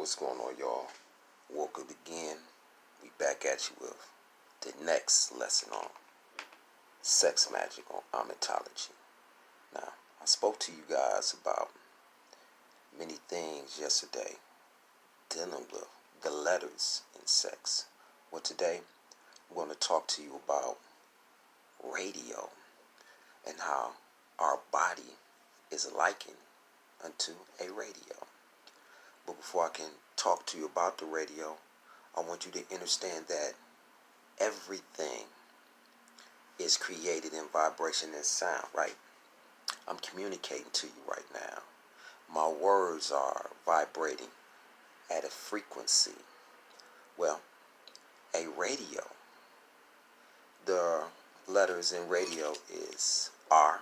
What's going on, y'all? Woke up again. We back at you with the next lesson on sex magic on Amitology. Now, I spoke to you guys about many things yesterday dealing with the letters in sex. Well, today I'm going to talk to you about radio and how our body is likened unto a radio. But before I can talk to you about the radio, I want you to understand that everything is created in vibration and sound, right? I'm communicating to you right now. My words are vibrating at a frequency. Well, a radio, the letters in radio is R-A-D-I-O.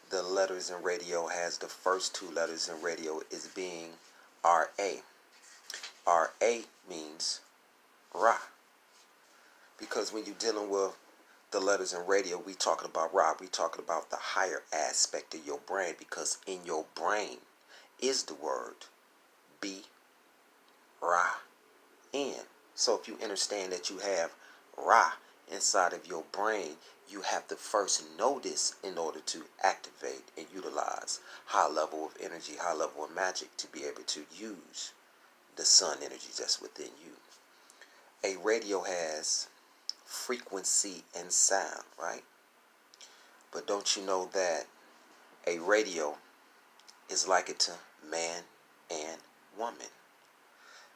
The letters in radio has the first two letters in radio is being R-A. R-A means Ra. Because when you're dealing with the letters in radio, we talking about Ra. We talking about the higher aspect of your brain, because in your brain is the word B-Ra-N. So if you understand that you have Ra inside of your brain, you have to first know this in order to activate and utilize high level of energy, high level of magic to be able to use the sun energy that's within you. A radio has frequency and sound, right? But don't you know that a radio is likened to man and woman?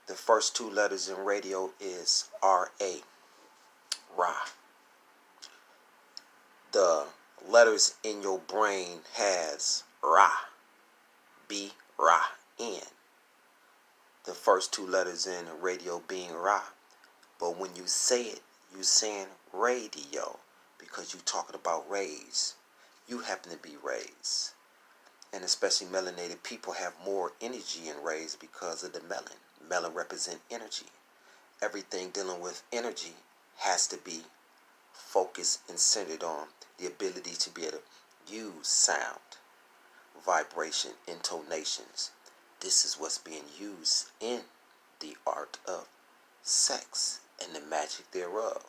The first two letters in radio is R-A, Ra. The letters in your brain has Ra, B-Ra-N. The first two letters in radio being Ra, but when you say it, you're saying radio because you're talking about rays. You happen to be rays. And especially melanated people have more energy in rays because of the melanin. Melanin represents energy. Everything dealing with energy has to be focused and centered on the ability to be able to use sound, vibration, intonations. This is what's being used in the art of sex and the magic thereof.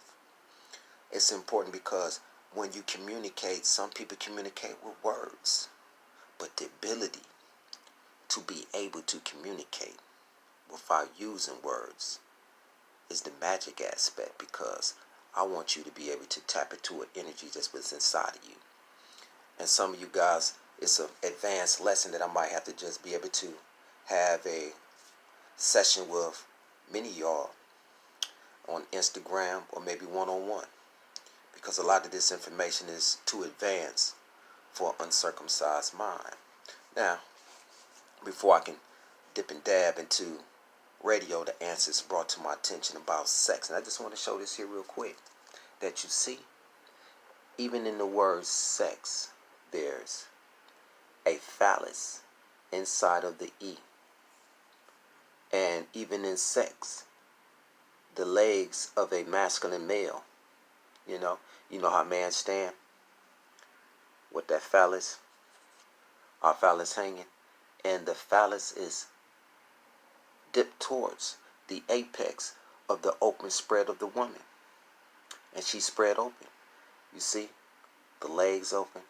It's important because when you communicate, some people communicate with words, but the ability to be able to communicate without using words is the magic aspect, because I want you to be able to tap into an energy that's what's inside of you. And some of you guys, it's an advanced lesson that I might have to just be able to have a session with many of y'all on Instagram or maybe one-on-one, because a lot of this information is too advanced for an uncircumcised mind. Now, before I can dip and dab into radio, the answers brought to my attention about sex. And I just want to show this here real quick, that you see, even in the word sex, there's a phallus inside of the E. And even in sex, the legs of a masculine male, you know how man stand with that phallus, our phallus hanging, and the phallus is dipped towards the apex of the open spread of the woman, and she's spread open. You see, the legs open,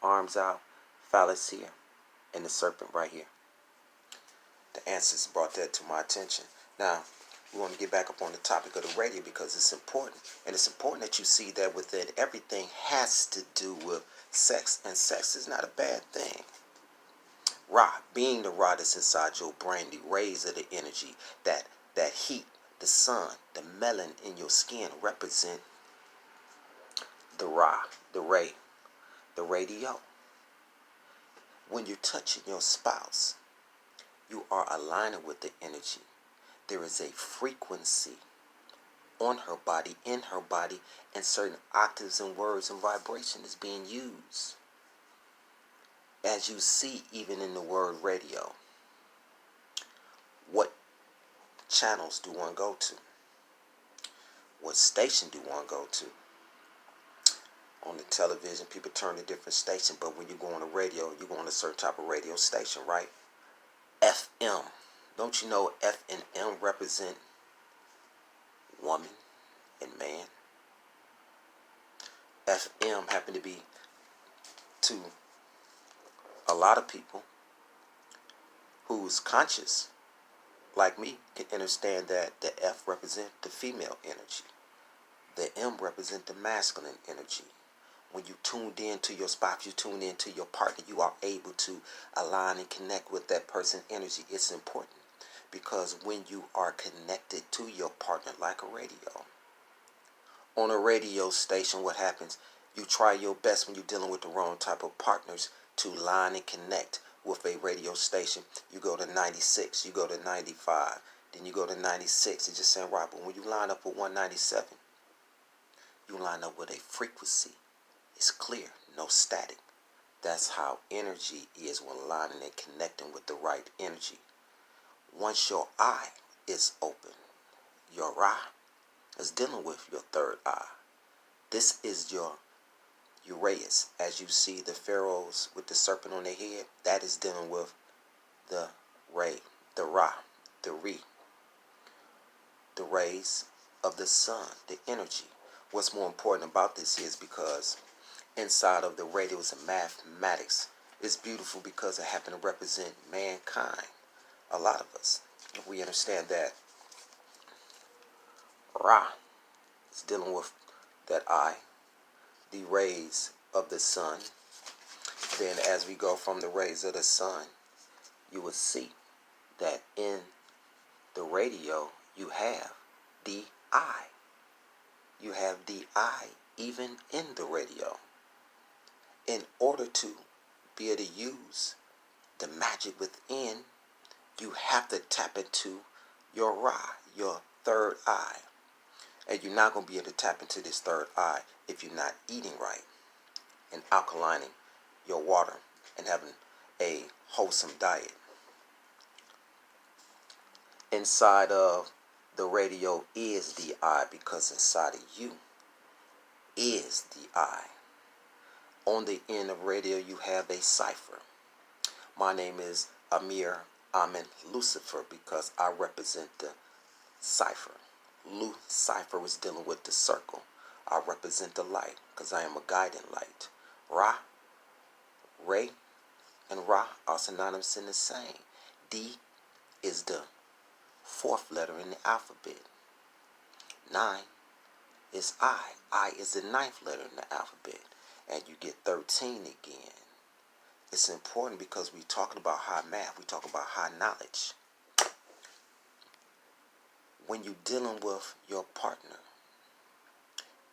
arms out, phallus here, and the serpent right here. The answers brought that to my attention. Now, we want to get back up on the topic of the radio because it's important. And it's important that you see that within everything has to do with sex. And sex is not a bad thing. Ra, being the Ra that's inside your brain, the rays of the energy, that heat, the sun, the melanin in your skin represent the Ra, the ray, the radio. When you're touching your spouse, you are aligning with the energy. There is a frequency on her body, in her body, and certain octaves and words and vibration is being used. As you see, even in the word radio, what channels do one go to? What station do one go to? On the television, people turn to different stations, but when you go on the radio, you go on a certain type of radio station, right? FM. Don't you know F and M represent woman and man? FM happen to be, to a lot of people who's conscious, like me, can understand that the F represent the female energy. The M represent the masculine energy. When you tuned in to your spot, you tune in to your partner, you are able to align and connect with that person's energy. It's important because when you are connected to your partner like a radio, on a radio station, what happens? You try your best when you're dealing with the wrong type of partners to line and connect with a radio station. You go to 96, you go to 95, then you go to 96. It's just saying, right, but when you line up with 197, you line up with a frequency. It's clear, no static. That's how energy is when lining and connecting with the right energy. Once your eye is open, your Ra is dealing with your third eye. This is your Uraeus. As you see the pharaohs with the serpent on their head, that is dealing with the Ray, the Ra, the Re, the rays of the sun, the energy. What's more important about this is because inside of the radios of mathematics, it's beautiful because it happens to represent mankind. A lot of us, if we understand that Ra is dealing with that eye, the rays of the sun, then as we go from the rays of the sun, you will see that in the radio you have the eye. You have the eye even in the radio. In order to be able to use the magic within, you have to tap into your Ra, your third eye. And you're not going to be able to tap into this third eye if you're not eating right and alkalining your water and having a wholesome diet. Inside of the radio is the eye, because inside of you is the eye. On the end of radio, you have a cipher. My name is Amir, Amon, Lucifer, because I represent the cipher. Cipher was dealing with the circle. I represent the light because I am a guiding light. Ra, Ray, and Ra are synonymous in the same. D is the fourth letter in the alphabet. 9 is I. I is the ninth letter in the alphabet. And you get 13 again. It's important because we're talking about high math. We're talking about high knowledge. When you're dealing with your partner,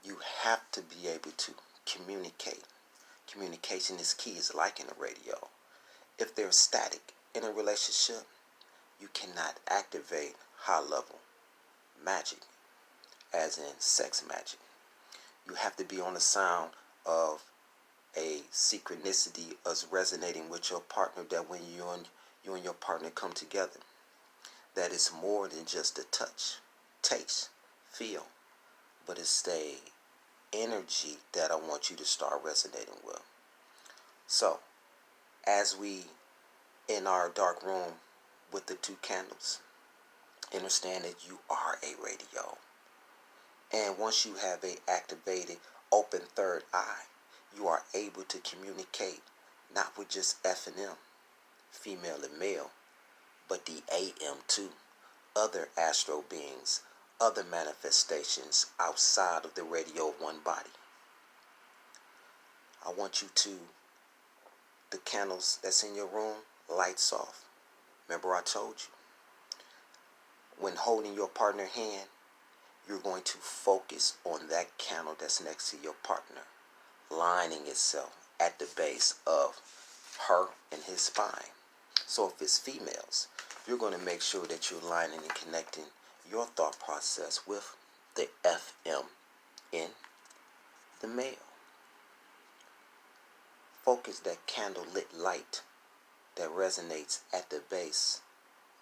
you have to be able to communicate. Communication is key. It's like in the radio. If there's static in a relationship, you cannot activate high-level magic, as in sex magic. You have to be on the sound of a synchronicity of resonating with your partner, that when you and your partner come together, that is more than just a touch, taste, feel, but it's the energy that I want you to start resonating with. So, as we in our dark room with the 2 candles, understand that you are a radio. And once you have a activated, open third eye, you are able to communicate not with just F and M, female and male, but the AM too, other astral beings, other manifestations outside of the radio of one body. I want you to, the candles that's in your room, lights off. Remember I told you, when holding your partner's hand, you're going to focus on that candle that's next to your partner, lining itself at the base of her and his spine. So if it's females, you're going to make sure that you're lining and connecting your thought process with the FM in the male. Focus that candle lit light that resonates at the base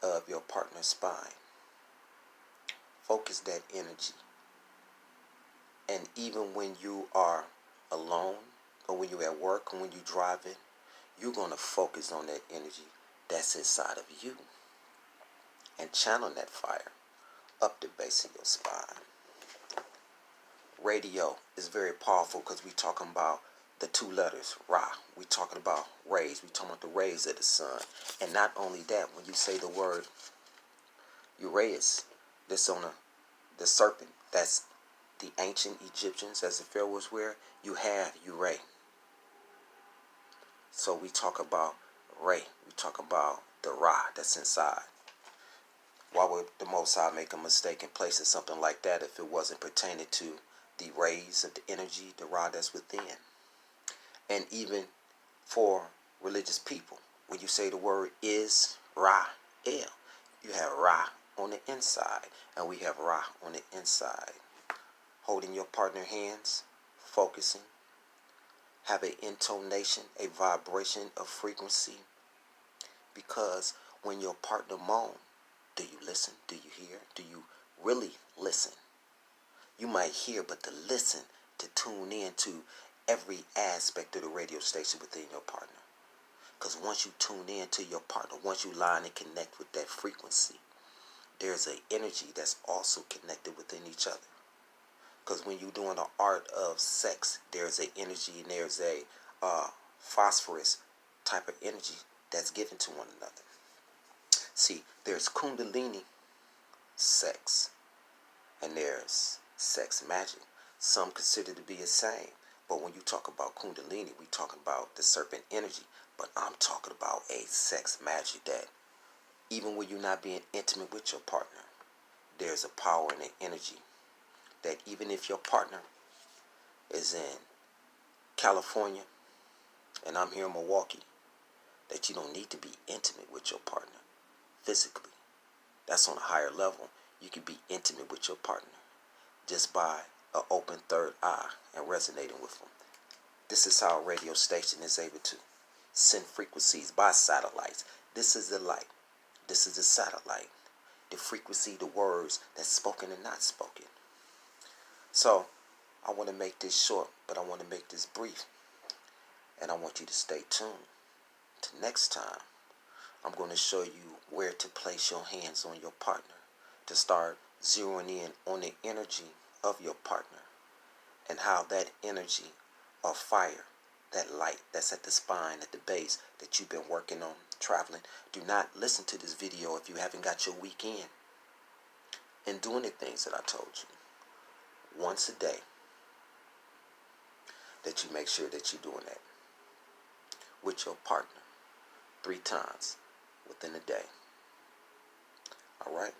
of your partner's spine. Focus that energy. And even when you are alone, or when you're at work, or when you're driving, you're going to focus on that energy that's inside of you and channel that fire up the base of your spine. Radio is very powerful because we're talking about the two letters, Ra. We're talking about rays. We're talking about the rays of the sun. And not only that, when you say the word Uraeus, this on the serpent, that's the ancient Egyptians, as the pharaohs were, you have Ure. So we talk about Ray. We talk about the Ra that's inside. Why would the Most High make a mistake in placing something like that if it wasn't pertaining to the rays of the energy, the Ra that's within? And even for religious people, when you say the word is Ra, El, you have Ra on the inside, and we have Ra on the inside. Holding your partner hands, focusing, have an intonation, a vibration of frequency, because when your partner moans, do you listen? Do you hear? Do you really listen? You might hear, but to listen, to tune in to every aspect of the radio station within your partner. Because once you tune in to your partner, once you line and connect with that frequency, there's an energy that's also connected within each other. Because when you're doing the art of sex, there's an energy and there's a phosphorus type of energy that's given to one another. See, there's Kundalini sex, and there's sex magic. Some consider to be the same, but when you talk about Kundalini, we talking about the serpent energy. But I'm talking about a sex magic that even when you're not being intimate with your partner, there's a power and an energy that even if your partner is in California and I'm here in Milwaukee, that you don't need to be intimate with your partner physically. That's on a higher level. You can be intimate with your partner just by an open third eye and resonating with them. This is how a radio station is able to send frequencies by satellites. This is the light. This is the satellite. The frequency, the words that's spoken and not spoken. So, I want to make this short, but I want to make this brief. And I want you to stay tuned. To next time, I'm going to show you where to place your hands on your partner to start zeroing in on the energy of your partner and how that energy of fire, that light that's at the spine, at the base that you've been working on, traveling. Do not listen to this video if you haven't got your weekend and doing the things that I told you. Once a day, that you make sure that you're doing that with your partner 3 times within a day. All right?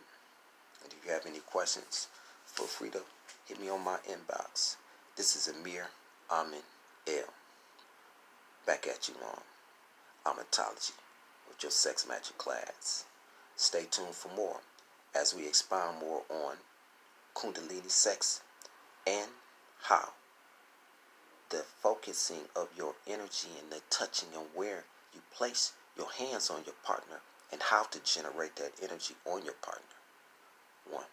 And if you have any questions, feel free to hit me on my inbox. This is Amir, Amon, L. Back at you on Amatology with your sex magic class. Stay tuned for more as we expound more on Kundalini sex and how the focusing of your energy and the touching and where you place your hands on your partner and how to generate that energy on your partner. 1.